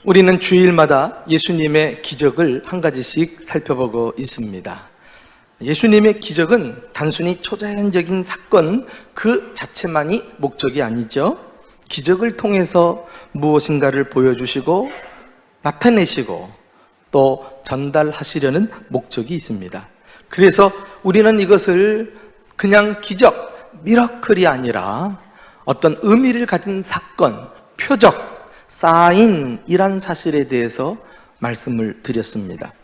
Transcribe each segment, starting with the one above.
우리는 주일마다 예수님의 기적을 한 가지씩 살펴보고 있습니다. 예수님의 기적은 단순히 초자연적인 사건 그 자체만이 목적이 아니죠. 기적을 통해서 무엇인가를 보여주시고 나타내시고 또 전달하시려는 목적이 있습니다. 그래서 우리는 이것을 그냥 기적, 미러클이 아니라 어떤 의미를 가진 사건, 표적, 사인이란 사실에 대해서 말씀을 드렸습니다.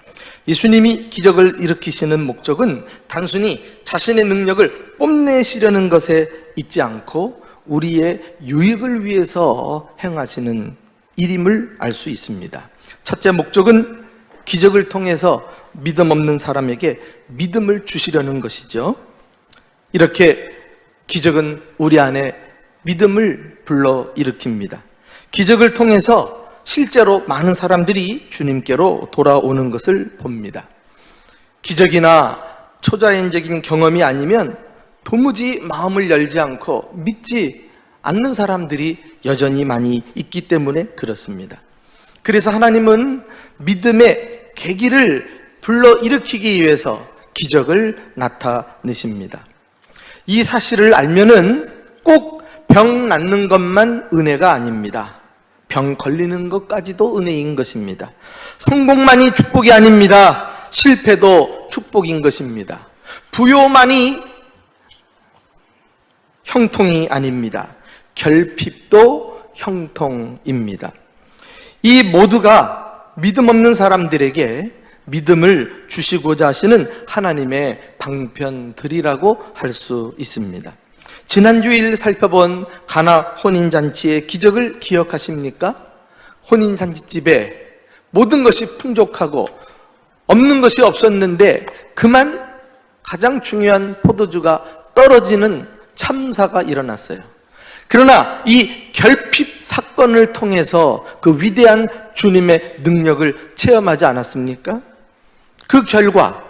예수님이 기적을 일으키시는 목적은 단순히 자신의 능력을 뽐내시려는 것에 있지 않고 우리의 유익을 위해서 행하시는 일임을 알 수 있습니다. 첫째 목적은 기적을 통해서 믿음 없는 사람에게 믿음을 주시려는 것이죠. 이렇게 기적은 우리 안에 믿음을 불러일으킵니다. 기적을 통해서 실제로 많은 사람들이 주님께로 돌아오는 것을 봅니다. 기적이나 초자연적인 경험이 아니면 도무지 마음을 열지 않고 믿지 않는 사람들이 여전히 많이 있기 때문에 그렇습니다. 그래서 하나님은 믿음의 계기를 불러일으키기 위해서 기적을 나타내십니다. 이 사실을 알면은 꼭 병 낫는 것만 은혜가 아닙니다. 병 걸리는 것까지도 은혜인 것입니다. 성공만이 축복이 아닙니다. 실패도 축복인 것입니다. 부요만이 형통이 아닙니다. 결핍도 형통입니다. 이 모두가 믿음 없는 사람들에게 믿음을 주시고자 하시는 하나님의 방편들이라고 할 수 있습니다. 지난주일 살펴본 가나 혼인잔치의 기적을 기억하십니까? 혼인잔치집에 모든 것이 풍족하고 없는 것이 없었는데 그만 가장 중요한 포도주가 떨어지는 참사가 일어났어요. 그러나 이 결핍 사건을 통해서 그 위대한 주님의 능력을 체험하지 않았습니까? 그 결과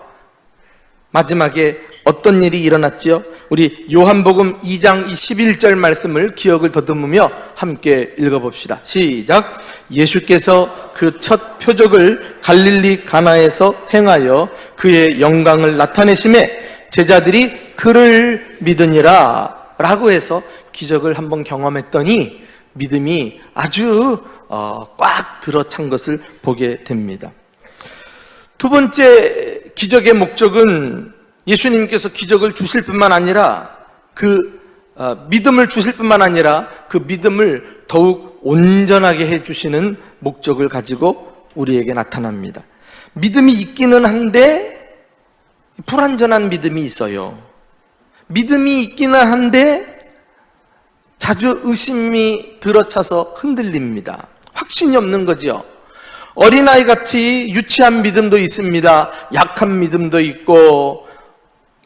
마지막에 어떤 일이 일어났지요? 우리 요한복음 2장 21절 말씀을 기억을 더듬으며 함께 읽어봅시다. 시작! 예수께서 그 첫 표적을 갈릴리 가나에서 행하여 그의 영광을 나타내심에 제자들이 그를 믿으니라 라고 해서 기적을 한번 경험했더니 믿음이 아주 꽉 들어찬 것을 보게 됩니다. 두 번째 기적의 목적은 예수님께서 기적을 주실 뿐만 아니라 믿음을 주실 뿐만 아니라 그 믿음을 더욱 온전하게 해주시는 목적을 가지고 우리에게 나타납니다. 믿음이 있기는 한데 불완전한 믿음이 있어요. 믿음이 있기는 한데 자주 의심이 들어차서 흔들립니다. 확신이 없는 거죠. 어린아이같이 유치한 믿음도 있습니다. 약한 믿음도 있고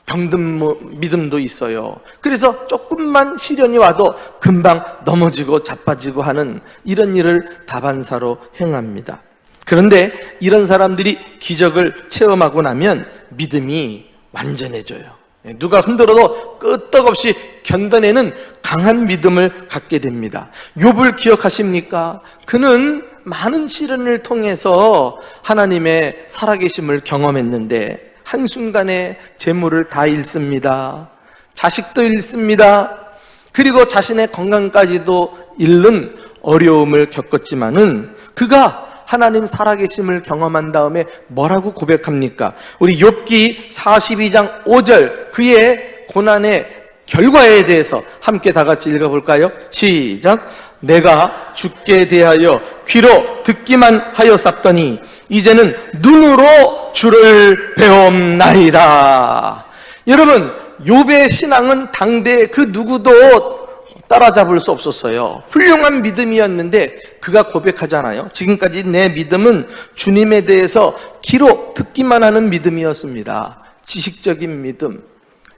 병든 믿음도 있어요. 그래서 조금만 시련이 와도 금방 넘어지고 자빠지고 하는 이런 일을 다반사로 행합니다. 그런데 이런 사람들이 기적을 체험하고 나면 믿음이 완전해져요. 누가 흔들어도 끄떡없이 견뎌내는 강한 믿음을 갖게 됩니다. 욥을 기억하십니까? 그는 많은 시련을 통해서 하나님의 살아계심을 경험했는데 한순간에 재물을 다 잃습니다. 자식도 잃습니다. 그리고 자신의 건강까지도 잃는 어려움을 겪었지만은 그가 하나님 살아계심을 경험한 다음에 뭐라고 고백합니까? 우리 욥기 42장 5절 그의 고난의 결과에 대해서 함께 다 같이 읽어볼까요? 시작! 내가 주께 대하여 귀로 듣기만 하였었더니 이제는 눈으로 주를 배움나이다. 여러분, 욥의 신앙은 당대 그 누구도 따라잡을 수 없었어요. 훌륭한 믿음이었는데 그가 고백하잖아요. 지금까지 내 믿음은 주님에 대해서 귀로 듣기만 하는 믿음이었습니다. 지식적인 믿음,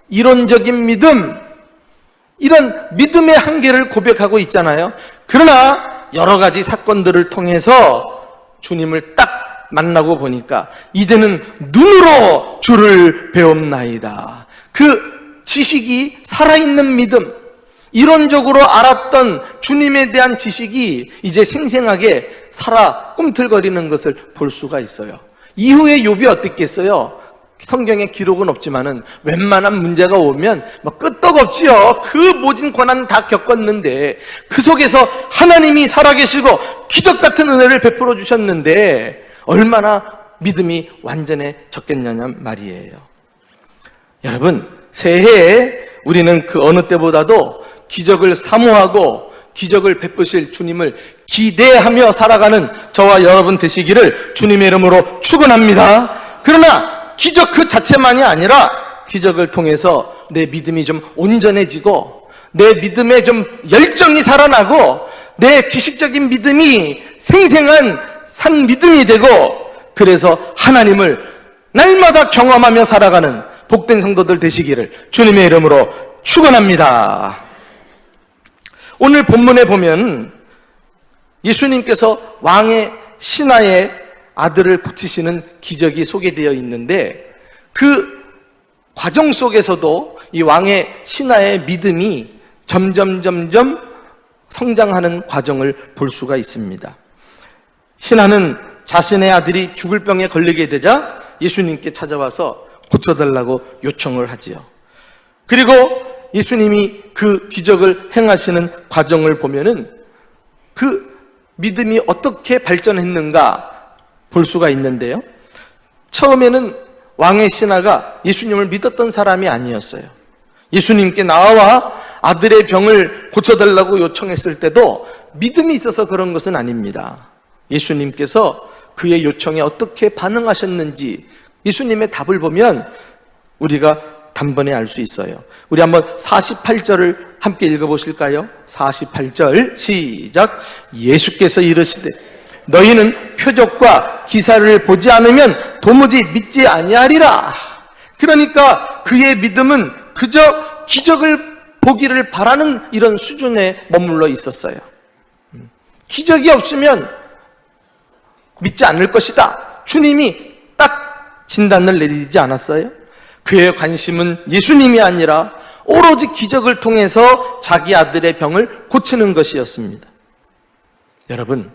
이론적인 믿음, 이런 믿음의 한계를 고백하고 있잖아요. 그러나 여러 가지 사건들을 통해서 주님을 딱 만나고 보니까 이제는 눈으로 주를 배움나이다. 그 지식이 살아있는 믿음, 이론적으로 알았던 주님에 대한 지식이 이제 생생하게 살아 꿈틀거리는 것을 볼 수가 있어요. 이후에 욥이 어땠겠어요? 성경에 기록은 없지만은 웬만한 문제가 오면 뭐 끄떡없지요. 그 모든 고난 다 겪었는데 그 속에서 하나님이 살아계시고 기적 같은 은혜를 베풀어 주셨는데 얼마나 믿음이 완전해졌겠냐는 말이에요. 여러분, 새해에 우리는 그 어느 때보다도 기적을 사모하고 기적을 베푸실 주님을 기대하며 살아가는 저와 여러분 되시기를 주님의 이름으로 축원합니다. 그러나 기적 그 자체만이 아니라 기적을 통해서 내 믿음이 좀 온전해지고 내 믿음에 좀 열정이 살아나고 내 지식적인 믿음이 생생한 산 믿음이 되고 그래서 하나님을 날마다 경험하며 살아가는 복된 성도들 되시기를 주님의 이름으로 축원합니다. 오늘 본문에 보면 예수님께서 왕의 신하의 아들을 고치시는 기적이 소개되어 있는데 그 과정 속에서도 이 왕의 신하의 믿음이 점점 성장하는 과정을 볼 수가 있습니다. 신하는 자신의 아들이 죽을 병에 걸리게 되자 예수님께 찾아와서 고쳐달라고 요청을 하지요. 그리고 예수님이 그 기적을 행하시는 과정을 보면은 그 믿음이 어떻게 발전했는가 볼 수가 있는데요. 처음에는 왕의 신하가 예수님을 믿었던 사람이 아니었어요. 예수님께 나와 아들의 병을 고쳐달라고 요청했을 때도 믿음이 있어서 그런 것은 아닙니다. 예수님께서 그의 요청에 어떻게 반응하셨는지 예수님의 답을 보면 우리가 단번에 알 수 있어요. 우리 한번 48절을 함께 읽어보실까요? 48절 시작. 예수께서 이르시되 너희는 표적과 기사를 보지 않으면 도무지 믿지 아니하리라. 그러니까 그의 믿음은 그저 기적을 보기를 바라는 이런 수준에 머물러 있었어요. 기적이 없으면 믿지 않을 것이다. 주님이 딱 진단을 내리지 않았어요? 그의 관심은 예수님이 아니라 오로지 기적을 통해서 자기 아들의 병을 고치는 것이었습니다. 여러분,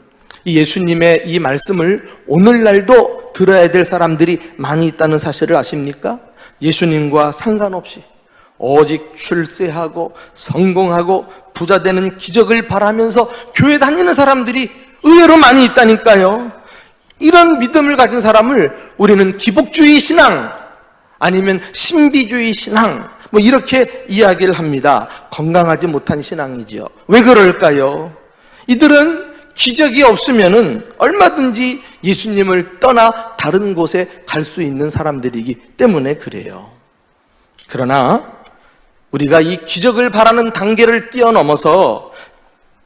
이 예수님의 이 말씀을 오늘날도 들어야 될 사람들이 많이 있다는 사실을 아십니까? 예수님과 상관없이 오직 출세하고 성공하고 부자 되는 기적을 바라면서 교회 다니는 사람들이 의외로 많이 있다니까요. 이런 믿음을 가진 사람을 우리는 기복주의 신앙 아니면 신비주의 신앙 뭐 이렇게 이야기를 합니다. 건강하지 못한 신앙이지요. 왜 그럴까요? 이들은 기적이 없으면은 얼마든지 예수님을 떠나 다른 곳에 갈 수 있는 사람들이기 때문에 그래요. 그러나 우리가 이 기적을 바라는 단계를 뛰어넘어서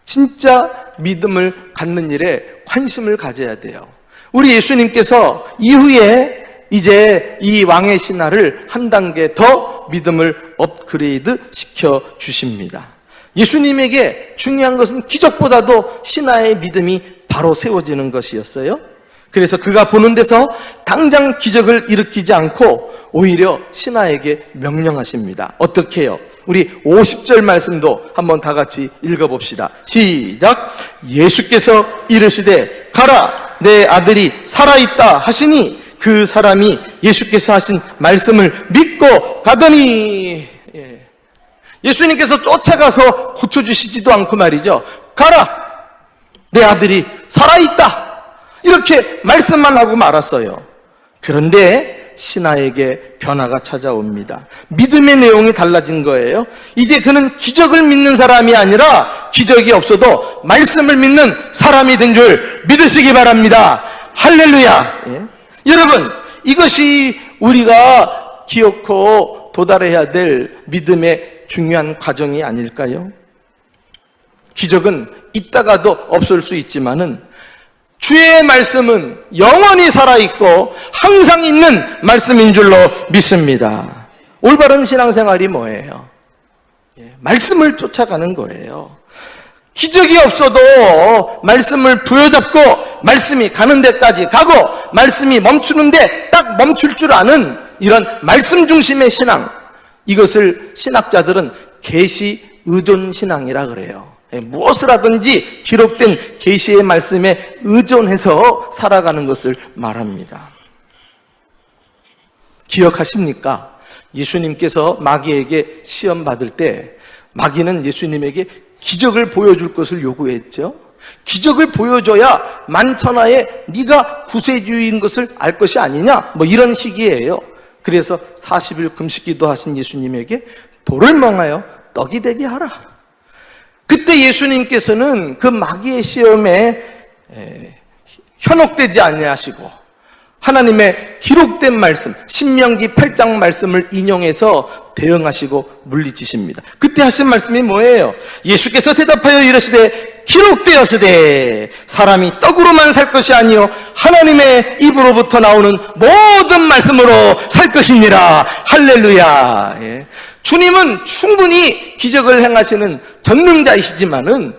진짜 믿음을 갖는 일에 관심을 가져야 돼요. 우리 예수님께서 이후에 이제 이 왕의 신하를 한 단계 더 믿음을 업그레이드 시켜 주십니다. 예수님에게 중요한 것은 기적보다도 신하의 믿음이 바로 세워지는 것이었어요. 그래서 그가 보는 데서 당장 기적을 일으키지 않고 오히려 신하에게 명령하십니다. 어떻게 해요? 우리 50절 말씀도 한번 다 같이 읽어봅시다. 시작. 예수께서 이르시되 가라, 내 아들이 살아있다 하시니 그 사람이 예수께서 하신 말씀을 믿고 가더니, 예수님께서 쫓아가서 고쳐주시지도 않고 말이죠. 가라, 내 아들이 살아있다, 이렇게 말씀만 하고 말았어요. 그런데 신하에게 변화가 찾아옵니다. 믿음의 내용이 달라진 거예요. 이제 그는 기적을 믿는 사람이 아니라 기적이 없어도 말씀을 믿는 사람이 된 줄 믿으시기 바랍니다. 할렐루야. 여러분, 이것이 우리가 기억하고 도달해야 될 믿음의 중요한 과정이 아닐까요? 기적은 있다가도 없을 수 있지만은 주의 말씀은 영원히 살아있고 항상 있는 말씀인 줄로 믿습니다. 올바른 신앙생활이 뭐예요? 말씀을 쫓아가는 거예요. 기적이 없어도 말씀을 부여잡고 말씀이 가는 데까지 가고 말씀이 멈추는데 딱 멈출 줄 아는 이런 말씀 중심의 신앙, 이것을 신학자들은 계시 의존신앙이라 그래요. 무엇을 하든지 기록된 계시의 말씀에 의존해서 살아가는 것을 말합니다. 기억하십니까? 예수님께서 마귀에게 시험 받을 때 마귀는 예수님에게 기적을 보여줄 것을 요구했죠. 기적을 보여줘야 만천하에 네가 구세주인 것을 알 것이 아니냐, 이런 식이에요. 그래서 40일 금식기도 하신 예수님에게 돌을 멍하여 떡이 되게 하라. 그때 예수님께서는 그 마귀의 시험에 현혹되지 아니하시고 하나님의 기록된 말씀, 신명기 8장 말씀을 인용해서 대응하시고 물리치십니다. 그때 하신 말씀이 뭐예요? 예수께서 대답하여 이르시되 기록되었으되 사람이 떡으로만 살 것이 아니요 하나님의 입으로부터 나오는 모든 말씀으로 살 것이니라. 할렐루야. 예. 주님은 충분히 기적을 행하시는 전능자이시지만은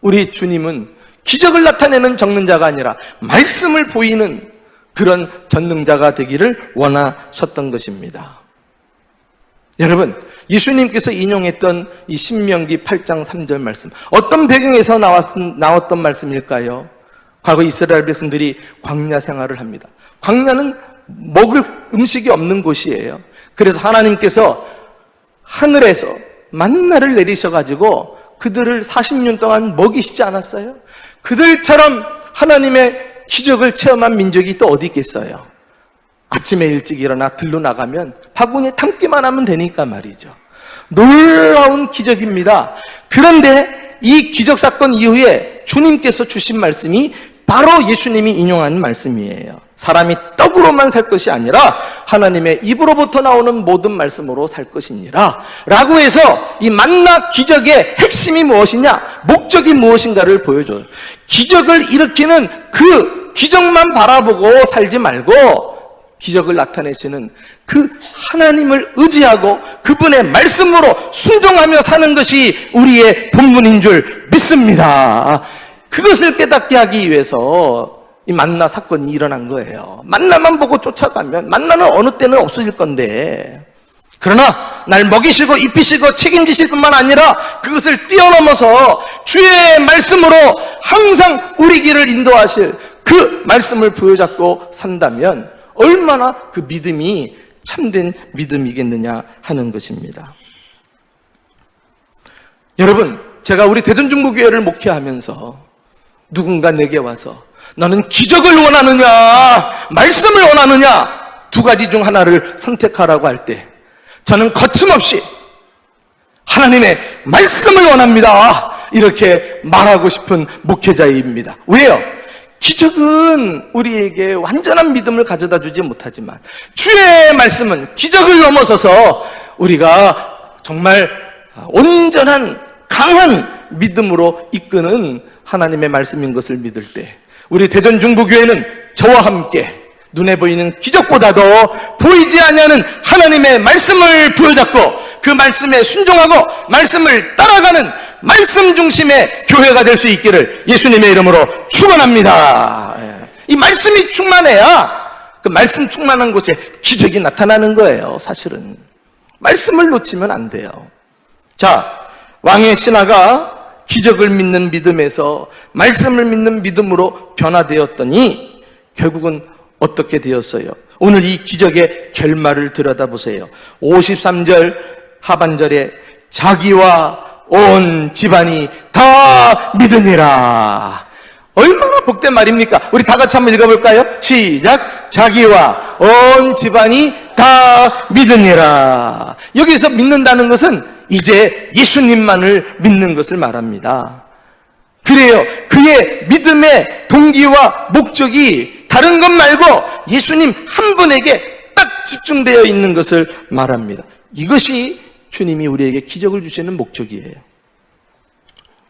우리 주님은 기적을 나타내는 전능자가 아니라 말씀을 보이는 그런 전능자가 되기를 원하셨던 것입니다. 여러분, 예수님께서 인용했던 이 신명기 8장 3절 말씀, 어떤 배경에서 나왔던 말씀일까요? 과거 이스라엘 백성들이 광야 생활을 합니다. 광야는 먹을 음식이 없는 곳이에요. 그래서 하나님께서 하늘에서 만나를 내리셔가지고 그들을 40년 동안 먹이시지 않았어요? 그들처럼 하나님의 기적을 체험한 민족이 또 어디 있겠어요? 아침에 일찍 일어나 들로 나가면 바구니에 담기만 하면 되니까 말이죠. 놀라운 기적입니다. 그런데 이 기적 사건 이후에 주님께서 주신 말씀이 바로 예수님이 인용한 말씀이에요. 사람이 떡으로만 살 것이 아니라 하나님의 입으로부터 나오는 모든 말씀으로 살 것이니라 라고 해서 이 만나 기적의 핵심이 무엇이냐, 목적이 무엇인가를 보여줘요. 기적을 일으키는 그 기적만 바라보고 살지 말고 기적을 나타내시는 그 하나님을 의지하고 그분의 말씀으로 순종하며 사는 것이 우리의 본분인 줄 믿습니다. 그것을 깨닫게 하기 위해서 이 만나 사건이 일어난 거예요. 만나만 보고 쫓아가면 만나는 어느 때는 없어질 건데, 그러나 날 먹이시고 입히시고 책임지실 뿐만 아니라 그것을 뛰어넘어서 주의 말씀으로 항상 우리 길을 인도하실 그 말씀을 부여잡고 산다면 얼마나 그 믿음이 참된 믿음이겠느냐 하는 것입니다. 여러분, 제가 우리 대전중부교회를 목회하면서 누군가 내게 와서 너는 기적을 원하느냐, 말씀을 원하느냐, 두 가지 중 하나를 선택하라고 할 때 저는 거침없이 하나님의 말씀을 원합니다, 이렇게 말하고 싶은 목회자입니다. 왜요? 기적은 우리에게 완전한 믿음을 가져다 주지 못하지만 주의 말씀은 기적을 넘어서서 우리가 정말 온전한 강한 믿음으로 이끄는 하나님의 말씀인 것을 믿을 때 우리 대전중부교회는 저와 함께 눈에 보이는 기적보다도 보이지 아니하는 하나님의 말씀을 부여잡고 그 말씀에 순종하고 말씀을 따라가는 말씀 중심의 교회가 될 수 있기를 예수님의 이름으로 축원합니다. 이 말씀이 충만해야 그 말씀 충만한 곳에 기적이 나타나는 거예요. 사실은 말씀을 놓치면 안 돼요. 자, 왕의 신하가 기적을 믿는 믿음에서 말씀을 믿는 믿음으로 변화되었더니 결국은 어떻게 되었어요? 오늘 이 기적의 결말을 들여다보세요. 53절 하반절에 자기와 온 집안이 다 믿으니라. 얼마나 복된 말입니까? 우리 다 같이 한번 읽어볼까요? 시작. 자기와 온 집안이 다 믿으니라. 여기서 믿는다는 것은 이제 예수님만을 믿는 것을 말합니다. 그래요. 그의 믿음의 동기와 목적이 다른 것 말고 예수님 한 분에게 딱 집중되어 있는 것을 말합니다. 이것이 주님이 우리에게 기적을 주시는 목적이에요.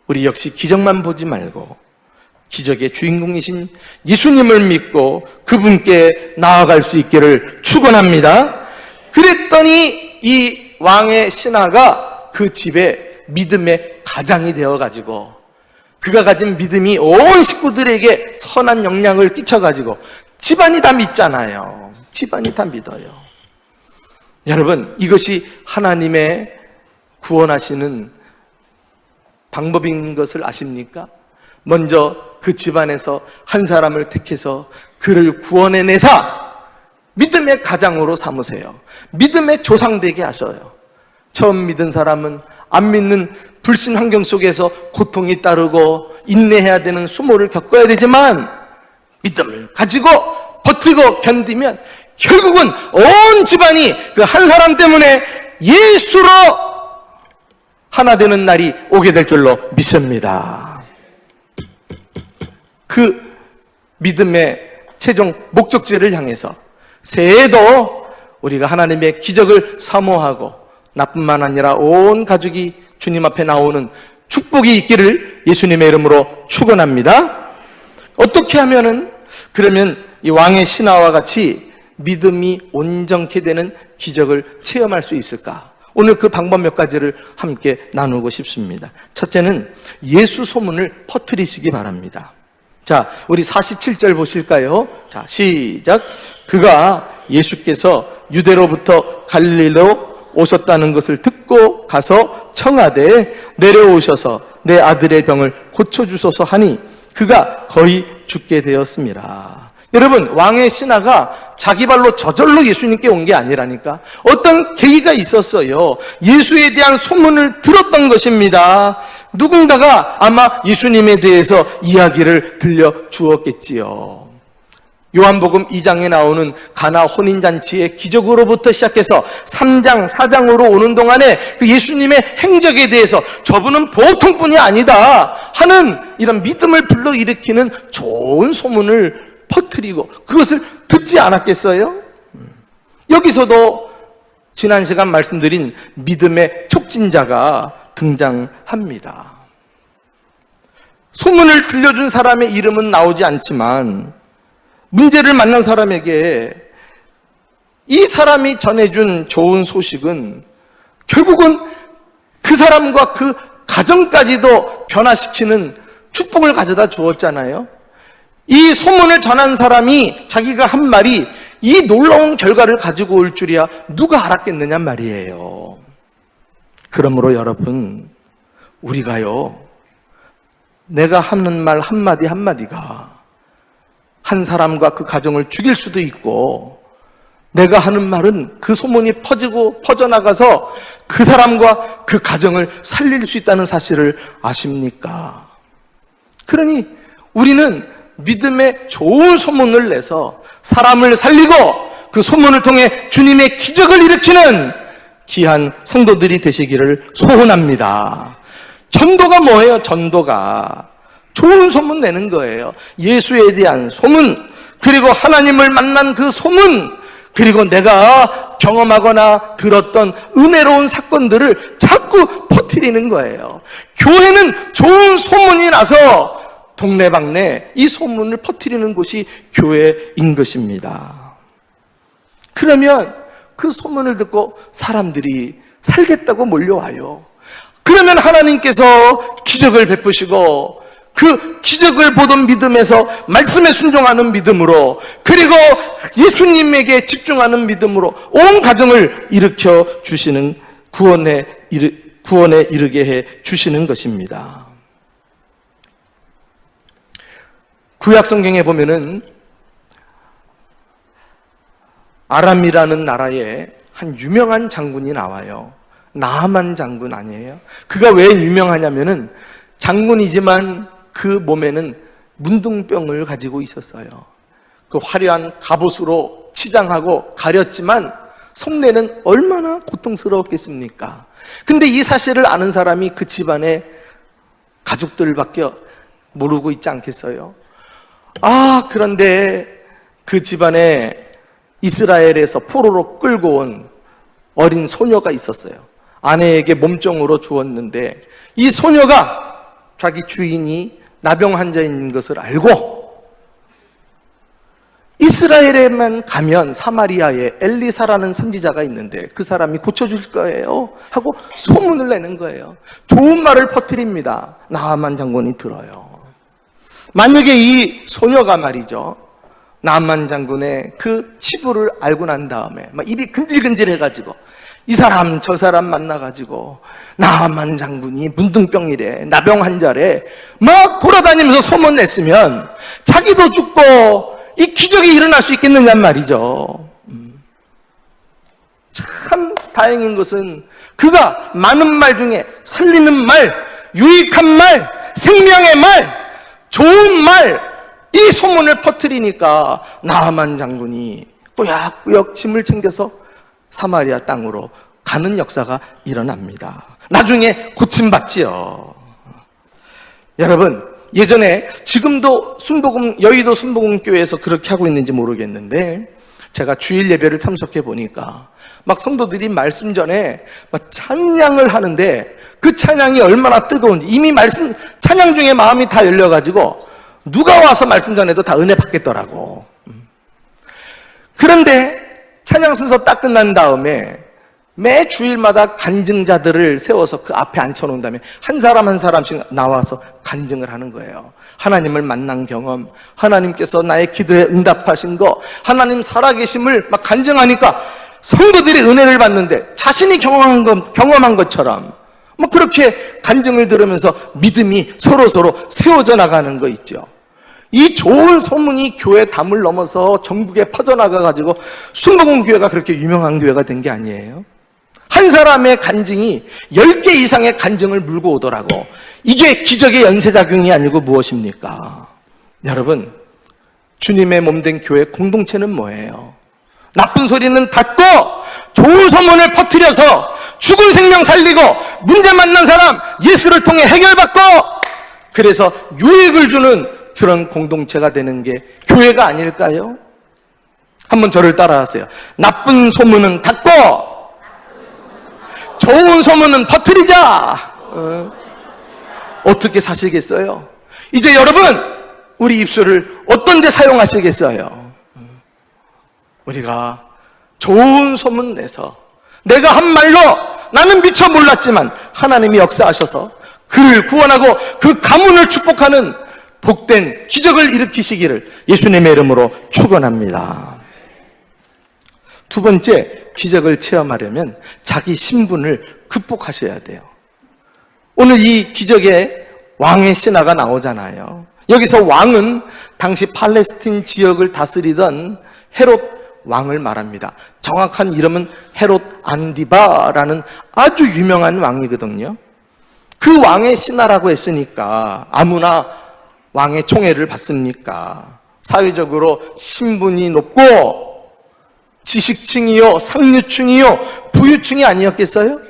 우리 역시 기적만 보지 말고 기적의 주인공이신 예수님을 믿고 그분께 나아갈 수 있기를 축원합니다. 그랬더니 이 왕의 신하가 그 집에 믿음의 가장이 되어가지고 그가 가진 믿음이 온 식구들에게 선한 영향을 끼쳐가지고 집안이 다 믿잖아요. 집안이 다 믿어요. 여러분, 이것이 하나님의 구원하시는 방법인 것을 아십니까? 먼저 그 집안에서 한 사람을 택해서 그를 구원해내사 믿음의 가장으로 삼으세요. 믿음의 조상되게 하셔요. 처음 믿은 사람은 안 믿는 불신 환경 속에서 고통이 따르고 인내해야 되는 수모를 겪어야 되지만 믿음을 가지고 버티고 견디면 결국은 온 집안이 그 한 사람 때문에 예수로 하나 되는 날이 오게 될 줄로 믿습니다. 그 믿음의 최종 목적지를 향해서 새해에도 우리가 하나님의 기적을 사모하고 나뿐만 아니라 온 가족이 주님 앞에 나오는 축복이 있기를 예수님의 이름으로 축원합니다. 어떻게 하면은 그러면 이 왕의 신하와 같이 믿음이 온전케 되는 기적을 체험할 수 있을까? 오늘 그 방법 몇 가지를 함께 나누고 싶습니다. 첫째는 예수 소문을 퍼뜨리시기 바랍니다. 자, 우리 47절 보실까요? 자, 시작. 그가 예수께서 유대로부터 갈릴리로 오셨다는 것을 듣고 가서 청하되 내려오셔서 내 아들의 병을 고쳐주소서 하니 그가 거의 죽게 되었습니다. 여러분, 왕의 신하가 자기 발로 저절로 예수님께 온 게 아니라니까. 어떤 계기가 있었어요. 예수에 대한 소문을 들었던 것입니다. 누군가가 아마 예수님에 대해서 이야기를 들려주었겠지요. 요한복음 2장에 나오는 가나 혼인잔치의 기적으로부터 시작해서 3장, 4장으로 오는 동안에 그 예수님의 행적에 대해서 저분은 보통뿐이 아니다 하는 이런 믿음을 불러일으키는 좋은 소문을 퍼뜨리고 그것을 듣지 않았겠어요? 여기서도 지난 시간 말씀드린 믿음의 촉진자가 등장합니다. 소문을 들려준 사람의 이름은 나오지 않지만 문제를 만난 사람에게 이 사람이 전해준 좋은 소식은 결국은 그 사람과 그 가정까지도 변화시키는 축복을 가져다 주었잖아요. 이 소문을 전한 사람이 자기가 한 말이 이 놀라운 결과를 가지고 올 줄이야 누가 알았겠느냐 말이에요. 그러므로 여러분, 우리가요, 내가 하는 말 한마디 한마디가 한 사람과 그 가정을 죽일 수도 있고, 내가 하는 말은 그 소문이 퍼지고 퍼져나가서 그 사람과 그 가정을 살릴 수 있다는 사실을 아십니까? 그러니 우리는 믿음의 좋은 소문을 내서 사람을 살리고 그 소문을 통해 주님의 기적을 일으키는 귀한 성도들이 되시기를 소원합니다. 전도가 뭐예요? 전도가 좋은 소문 내는 거예요. 예수에 대한 소문, 그리고 하나님을 만난 그 소문, 그리고 내가 경험하거나 들었던 은혜로운 사건들을 자꾸 퍼뜨리는 거예요. 교회는 좋은 소문이 나서 동네방네 이 소문을 퍼뜨리는 곳이 교회인 것입니다. 그러면 그 소문을 듣고 사람들이 살겠다고 몰려와요. 그러면 하나님께서 기적을 베푸시고 그 기적을 보던 믿음에서 말씀에 순종하는 믿음으로, 그리고 예수님에게 집중하는 믿음으로 온 가정을 일으켜 주시는 구원에 이르게 해 주시는 것입니다. 구약 성경에 보면은 아람이라는 나라에 한 유명한 장군이 나와요. 나아만 장군 아니에요? 그가 왜 유명하냐면은 장군이지만 그 몸에는 문둥병을 가지고 있었어요. 그 화려한 갑옷으로 치장하고 가렸지만 속내는 얼마나 고통스러웠겠습니까? 근데 이 사실을 아는 사람이 그 집안의 가족들밖에 모르고 있지 않겠어요? 그런데 그 집안에 이스라엘에서 포로로 끌고 온 어린 소녀가 있었어요. 아내에게 몸종으로 주었는데 이 소녀가 자기 주인이 나병 환자인 것을 알고 이스라엘에만 가면 사마리아에 엘리사라는 선지자가 있는데 그 사람이 고쳐줄 거예요 하고 소문을 내는 거예요. 좋은 말을 퍼뜨립니다. 나아만 장군이 들어요. 만약에 이 소녀가 말이죠, 나아만 장군의 그 치부를 알고 난 다음에 막 입이 근질근질해가지고 이 사람 저 사람 만나가지고 나만 장군이 문둥병이래, 나병 환자래 막 돌아다니면서 소문냈으면 자기도 죽고 이 기적이 일어날 수 있겠느냐 말이죠. 참 다행인 것은 그가 많은 말 중에 살리는 말, 유익한 말, 생명의 말, 좋은 말, 이 소문을 퍼뜨리니까 나하만 장군이 꾸역꾸역 짐을 챙겨서 사마리아 땅으로 가는 역사가 일어납니다. 나중에 고침받지요. 여러분, 예전에 지금도 여의도 순복음교회에서 그렇게 하고 있는지 모르겠는데 제가 주일 예배를 참석해 보니까 막 성도들이 말씀 전에 막 찬양을 하는데 그 찬양이 얼마나 뜨거운지 이미 찬양 중에 마음이 다 열려가지고 누가 와서 말씀 전에도 다 은혜 받겠더라고. 그런데 찬양 순서 딱 끝난 다음에 매 주일마다 간증자들을 세워서 그 앞에 앉혀놓은 다음에 한 사람 한 사람씩 나와서 간증을 하는 거예요. 하나님을 만난 경험, 하나님께서 나의 기도에 응답하신 거, 하나님 살아계심을 막 간증하니까 성도들이 은혜를 받는데 자신이 경험한 것처럼 뭐 그렇게 간증을 들으면서 믿음이 서로서로 세워져 나가는 거 있죠. 이 좋은 소문이 교회 담을 넘어서 전국에 퍼져나가가지고 순복음교회가 그렇게 유명한 교회가 된 게 아니에요. 한 사람의 간증이 10개 이상의 간증을 물고 오더라고. 이게 기적의 연쇄작용이 아니고 무엇입니까? 여러분, 주님의 몸된 교회 공동체는 뭐예요? 나쁜 소리는 닫고 좋은 소문을 퍼뜨려서 죽은 생명 살리고 문제 만난 사람 예수를 통해 해결받고 그래서 유익을 주는 그런 공동체가 되는 게 교회가 아닐까요? 한번 저를 따라하세요. 나쁜 소문은 닫고 좋은 소문은 퍼뜨리자. 어떻게 사시겠어요? 이제 여러분, 우리 입술을 어떤 데 사용하시겠어요? 우리가 좋은 소문 내서 내가 한 말로 나는 미처 몰랐지만 하나님이 역사하셔서 그를 구원하고 그 가문을 축복하는 복된 기적을 일으키시기를 예수님의 이름으로 축원합니다. 두 번째, 기적을 체험하려면 자기 신분을 극복하셔야 돼요. 오늘 이 기적에 왕의 신화가 나오잖아요. 여기서 왕은 당시 팔레스틴 지역을 다스리던 헤롯 왕을 말합니다. 정확한 이름은 헤롯 안디바라는 아주 유명한 왕이거든요. 그 왕의 신하라고 했으니까 아무나 왕의 총애를 받습니까? 사회적으로 신분이 높고 지식층이요, 상류층이요, 부유층이 아니었겠어요?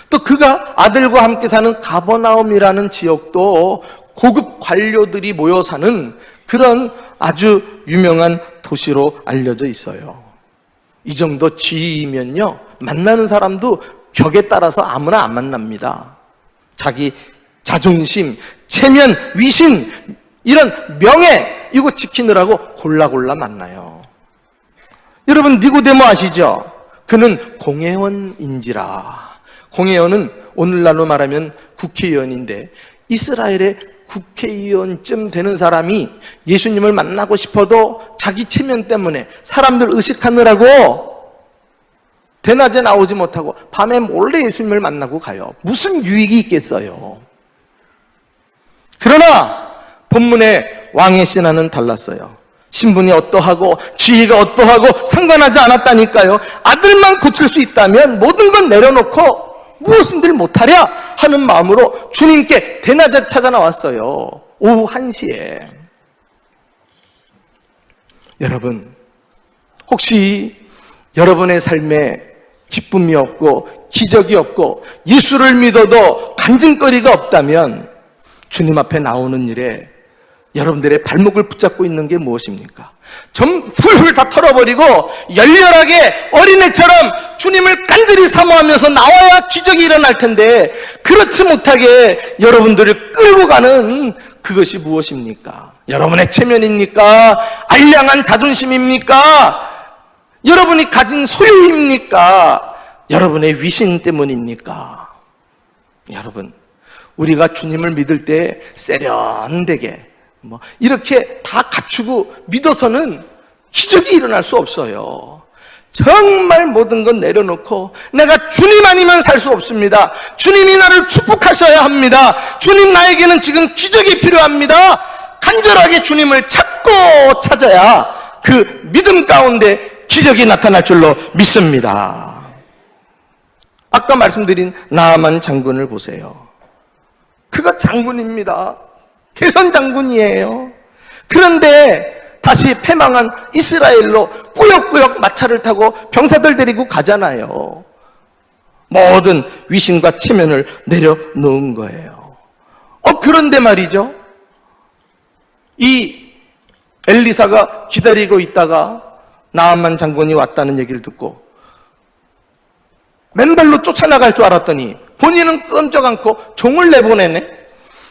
또 그가 아들과 함께 사는 가버나움이라는 지역도 고급 관료들이 모여 사는 그런 아주 유명한 도시로 알려져 있어요. 이 정도 지위면요, 만나는 사람도 격에 따라서 아무나 안 만납니다. 자기 자존심, 체면, 위신, 이런 명예, 이거 지키느라고 골라 만나요. 여러분, 니고데모 아시죠? 그는 공회원인지라. 공회원은 오늘날로 말하면 국회의원인데 이스라엘의 국회의원쯤 되는 사람이 예수님을 만나고 싶어도 자기 체면 때문에 사람들 의식하느라고 대낮에 나오지 못하고 밤에 몰래 예수님을 만나고 가요. 무슨 유익이 있겠어요? 그러나 본문의 왕의 신하는 달랐어요. 신분이 어떠하고 지위가 어떠하고 상관하지 않았다니까요. 아들만 고칠 수 있다면 모든 건 내려놓고 무엇인들 못하랴 하는 마음으로 주님께 대낮에 찾아 나왔어요. 오후 1시에. 여러분, 혹시 여러분의 삶에 기쁨이 없고 기적이 없고 예수를 믿어도 간증거리가 없다면 주님 앞에 나오는 일에 여러분들의 발목을 붙잡고 있는 게 무엇입니까? 좀 훌훌 다 털어버리고 열렬하게 어린애처럼 주님을 간절히 사모하면서 나와야 기적이 일어날 텐데 그렇지 못하게 여러분들을 끌고 가는 그것이 무엇입니까? 여러분의 체면입니까? 알량한 자존심입니까? 여러분이 가진 소유입니까? 여러분의 위신 때문입니까? 여러분, 우리가 주님을 믿을 때 세련되게 이렇게 다 갖추고 믿어서는 기적이 일어날 수 없어요. 정말 모든 건 내려놓고 내가 주님 아니면 살 수 없습니다. 주님이 나를 축복하셔야 합니다. 주님 나에게는 지금 기적이 필요합니다. 간절하게 주님을 찾고 찾아야 그 믿음 가운데 기적이 나타날 줄로 믿습니다. 아까 말씀드린 나아만 장군을 보세요. 그가 장군입니다. 개선 장군이에요. 그런데 다시 패망한 이스라엘로 꾸역꾸역 마차를 타고 병사들 데리고 가잖아요. 모든 위신과 체면을 내려놓은 거예요. 그런데 말이죠, 이 엘리사가 기다리고 있다가 나아만 장군이 왔다는 얘기를 듣고 맨발로 쫓아나갈 줄 알았더니 본인은 끔찍 않고 종을 내보내네.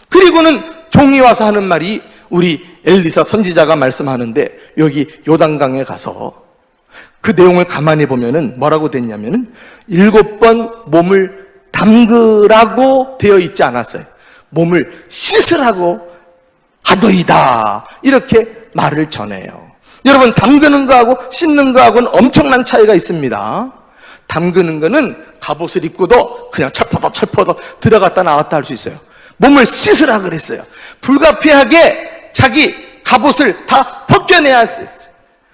그리고는 종이 와서 하는 말이, 우리 엘리사 선지자가 말씀하는데 여기 요단강에 가서 그 내용을 가만히 보면은 뭐라고 됐냐면은 7번 몸을 담그라고 되어 있지 않았어요. 몸을 씻으라고 하더이다, 이렇게 말을 전해요. 여러분, 담그는 거하고 씻는 거하고는 엄청난 차이가 있습니다. 담그는 거는 갑옷을 입고도 그냥 철퍼덕 들어갔다 나왔다 할 수 있어요. 몸을 씻으라 그랬어요. 불가피하게 자기 갑옷을 다 벗겨내야 했어요.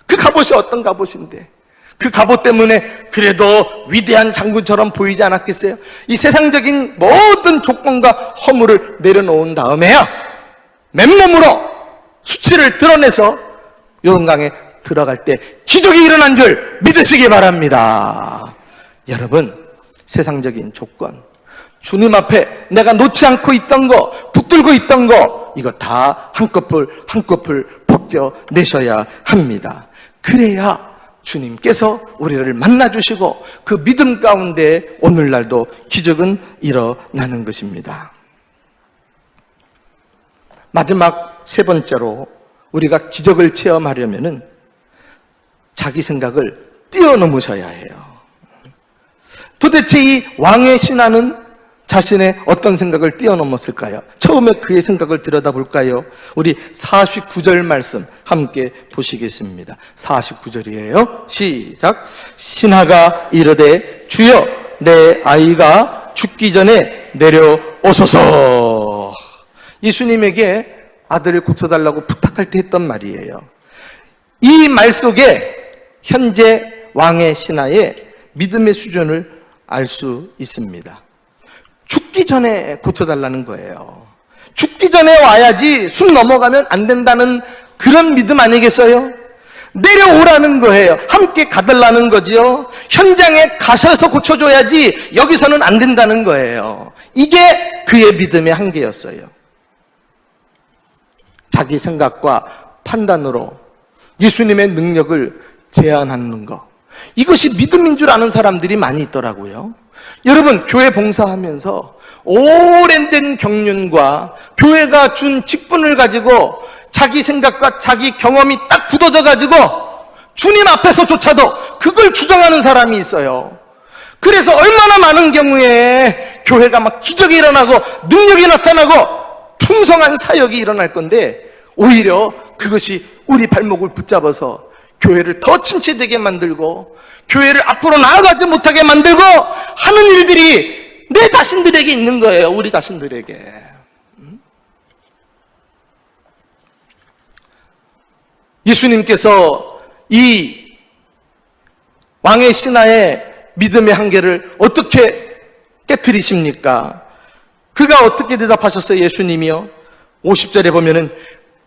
그 갑옷이 어떤 갑옷인데, 그 갑옷 때문에 그래도 위대한 장군처럼 보이지 않았겠어요? 이 세상적인 모든 조건과 허물을 내려놓은 다음에야 맨몸으로 수치를 드러내서 요단강에 들어갈 때 기적이 일어난 줄 믿으시기 바랍니다. 여러분, 세상적인 조건, 주님 앞에 내가 놓지 않고 있던 거, 붙들고 있던 거, 이거 다 한꺼풀 한꺼풀 벗겨내셔야 합니다. 그래야 주님께서 우리를 만나주시고 그 믿음 가운데 오늘날도 기적은 일어나는 것입니다. 마지막 세 번째로 우리가 기적을 체험하려면은 자기 생각을 뛰어넘으셔야 해요. 도대체 이 왕의 신하는 자신의 어떤 생각을 뛰어넘었을까요? 처음에 그의 생각을 들여다볼까요? 우리 49절 말씀 함께 보시겠습니다. 49절이에요. 시작. 신하가 이르되 주여, 내 아이가 죽기 전에 내려오소서. 예수님에게 아들을 고쳐달라고 부탁할 때 했던 말이에요. 이 말 속에 현재 왕의 신하의 믿음의 수준을 알 수 있습니다. 죽기 전에 고쳐달라는 거예요. 죽기 전에 와야지 숨 넘어가면 안 된다는 그런 믿음 아니겠어요? 내려오라는 거예요. 함께 가달라는 거지요. 현장에 가셔서 고쳐줘야지 여기서는 안 된다는 거예요. 이게 그의 믿음의 한계였어요. 자기 생각과 판단으로 예수님의 능력을 제한하는 것, 이것이 믿음인 줄 아는 사람들이 많이 있더라고요. 여러분, 교회 봉사하면서 오랜 경륜과 교회가 준 직분을 가지고 자기 생각과 자기 경험이 딱 굳어져 가지고 주님 앞에서조차도 그걸 주장하는 사람이 있어요. 그래서 얼마나 많은 경우에 교회가 막 기적이 일어나고 능력이 나타나고 풍성한 사역이 일어날 건데, 오히려 그것이 우리 발목을 붙잡아서 교회를 더 침체되게 만들고 교회를 앞으로 나아가지 못하게 만들고 하는 일들이 내 자신들에게 있는 거예요. 우리 자신들에게. 예수님께서 이 왕의 신하의 믿음의 한계를 어떻게 깨트리십니까? 그가 어떻게 대답하셨어요? 예수님이요, 50절에 보면은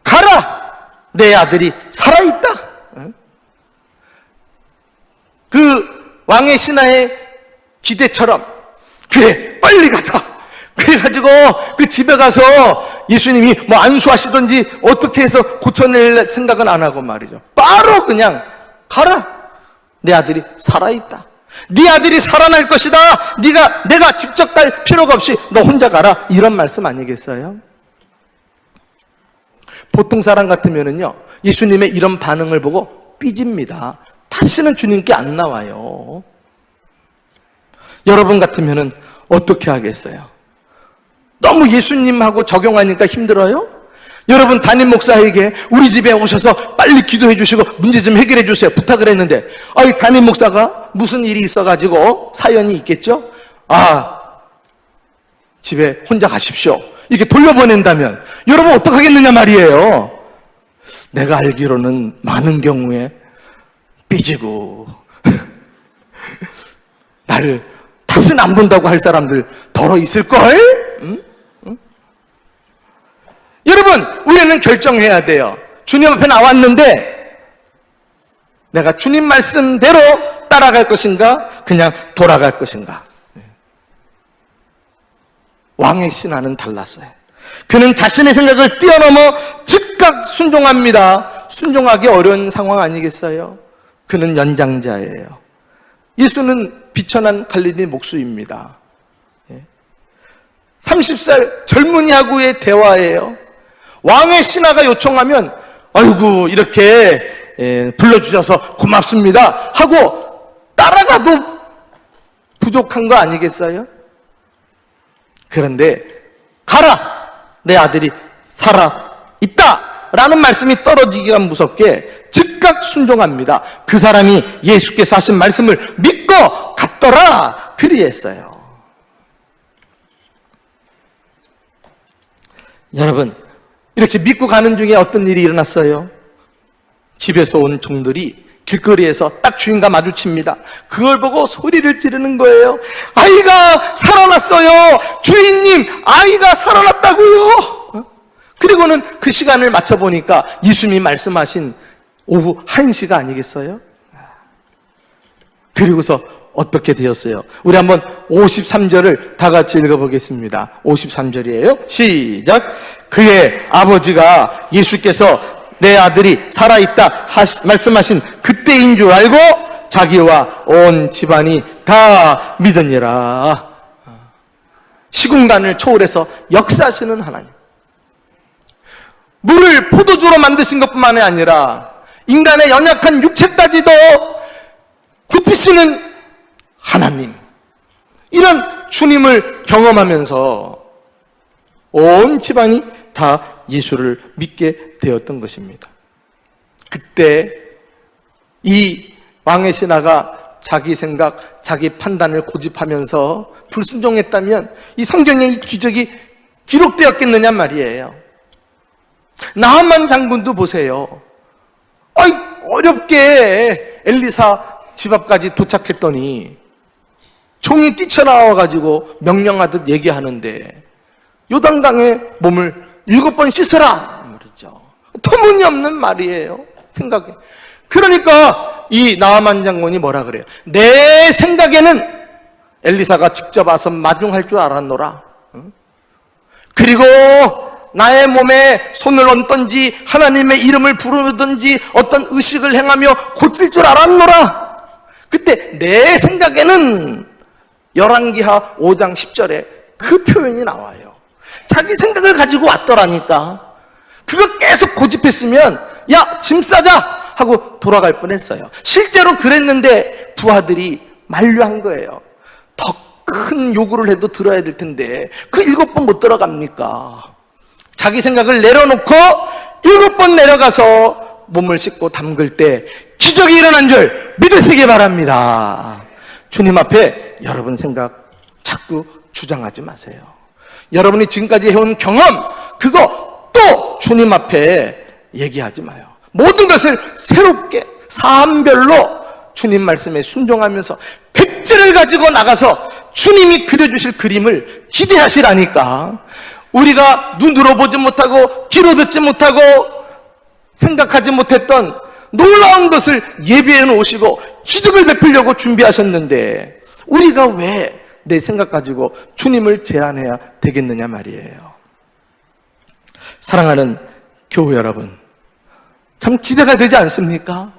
가라, 내 아들이 살아있다. 그 왕의 신하의 기대처럼, 그래 빨리 가자, 그래가지고 그 집에 가서 예수님이 뭐 안수하시든지 어떻게 해서 고쳐낼 생각은 안 하고 말이죠, 바로 그냥 가라, 내 아들이 살아있다, 네 아들이 살아날 것이다, 내가 직접 갈 필요가 없이 너 혼자 가라, 이런 말씀 아니겠어요? 보통 사람 같으면은요, 예수님의 이런 반응을 보고 삐집니다. 다시는 주님께 안 나와요. 여러분 같으면은 어떻게 하겠어요? 너무 예수님하고 적용하니까 힘들어요? 여러분, 담임 목사에게 우리 집에 오셔서 빨리 기도해 주시고 문제 좀 해결해 주세요 부탁을 했는데, 이 담임 목사가 무슨 일이 있어가지고 사연이 있겠죠? 집에 혼자 가십시오 이렇게 돌려보낸다면 여러분 어떡하겠느냐 말이에요. 내가 알기로는 많은 경우에 삐지고 나를 탓은 안 본다고 할 사람들 덜어 있을걸? 응? 여러분, 우리는 결정해야 돼요. 주님 앞에 나왔는데 내가 주님 말씀대로 따라갈 것인가, 그냥 돌아갈 것인가. 왕의 신하는 달랐어요. 그는 자신의 생각을 뛰어넘어 즉각 순종합니다. 순종하기 어려운 상황 아니겠어요? 그는 연장자예요. 예수는 비천한 갈릴리 목수입니다. 30살 젊은이하고의 대화예요. 왕의 신하가 요청하면 아이고 이렇게 불러주셔서 고맙습니다 하고 따라가도 부족한 거 아니겠어요? 그런데 가라, 내 아들이 살아있다 라는 말씀이 떨어지기가 무섭게 즉각 순종합니다. 그 사람이 예수께서 하신 말씀을 믿고 갔더라 그리했어요. 여러분, 이렇게 믿고 가는 중에 어떤 일이 일어났어요? 집에서 온 종들이 길거리에서 딱 주인과 마주칩니다. 그걸 보고 소리를 지르는 거예요. 아이가 살아났어요. 주인님, 아이가 살아났다고요. 그리고는 그 시간을 맞춰보니까 예수님이 말씀하신 오후 1시가 아니겠어요? 그리고서 어떻게 되었어요? 우리 한번 53절을 다 같이 읽어보겠습니다. 53절이에요. 시작. 그의 아버지가 예수께서 내 아들이 살아있다 말씀하신 그때인 줄 알고 자기와 온 집안이 다 믿으니라. 시공간을 초월해서 역사하시는 하나님. 물을 포도주로 만드신 것뿐만이 아니라 인간의 연약한 육체까지도 고치시는 하나님. 이런 주님을 경험하면서 온 집안이 다 예수를 믿게 되었던 것입니다. 그때 이 왕의 신하가 자기 생각, 자기 판단을 고집하면서 불순종했다면 이 성경에 이 기적이 기록되었겠느냐 말이에요. 나하만 장군도 보세요. 어렵게 엘리사 집 앞까지 도착했더니 종이 뛰쳐나와가지고 명령하듯 얘기하는데 요단강에 몸을 7번 씻으라 말이죠. 터무니없는 말이에요. 생각에. 그러니까 이 나하만 장군이 뭐라 그래요? 내 생각에는 엘리사가 직접 와서 마중할 줄 알았노라. 그리고 나의 몸에 손을 얹든지 하나님의 이름을 부르든지 어떤 의식을 행하며 고칠 줄 알았노라. 그때 내 생각에는 열왕기하 5장 10절에 그 표현이 나와요. 자기 생각을 가지고 왔더라니까. 그거 계속 고집했으면 야, 짐 싸자 하고 돌아갈 뻔했어요. 실제로 그랬는데 부하들이 만류한 거예요. 더 큰 요구를 해도 들어야 될 텐데 그 7번 못 들어갑니까? 자기 생각을 내려놓고 7번 내려가서 몸을 씻고 담글 때 기적이 일어난 줄 믿으시기 바랍니다. 주님 앞에 여러분 생각 자꾸 주장하지 마세요. 여러분이 지금까지 해온 경험, 그거 또 주님 앞에 얘기하지 마요. 모든 것을 새롭게 사안별로 주님 말씀에 순종하면서 백지를 가지고 나가서 주님이 그려주실 그림을 기대하시라니까. 우리가 눈으로 보지 못하고 귀로 듣지 못하고 생각하지 못했던 놀라운 것을 예비해 놓으시고 기적을 베풀려고 준비하셨는데 우리가 왜 내 생각 가지고 주님을 제한해야 되겠느냐 말이에요. 사랑하는 교회 여러분, 참 기대가 되지 않습니까?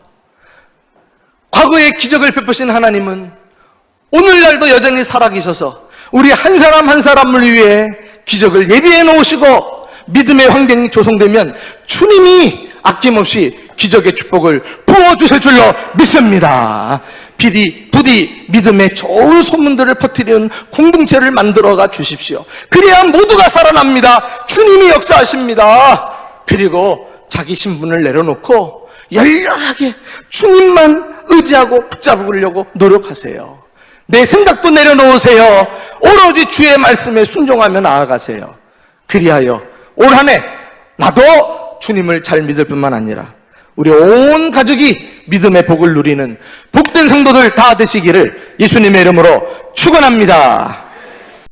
과거에 기적을 베푸신 하나님은 오늘날도 여전히 살아계셔서 우리 한 사람 한 사람을 위해 기적을 예비해 놓으시고 믿음의 환경이 조성되면 주님이 아낌없이 기적의 축복을 부어주실 줄로 믿습니다. 부디 믿음의 좋은 소문들을 퍼뜨리는 공동체를 만들어가 주십시오. 그래야 모두가 살아납니다. 주님이 역사하십니다. 그리고 자기 신분을 내려놓고 열렬하게 주님만 의지하고 붙잡으려고 노력하세요. 내 생각도 내려놓으세요. 오로지 주의 말씀에 순종하며 나아가세요. 그리하여 올 한 해 나도 주님을 잘 믿을 뿐만 아니라 우리 온 가족이 믿음의 복을 누리는 복된 성도들 다 되시기를 예수님의 이름으로 축원합니다.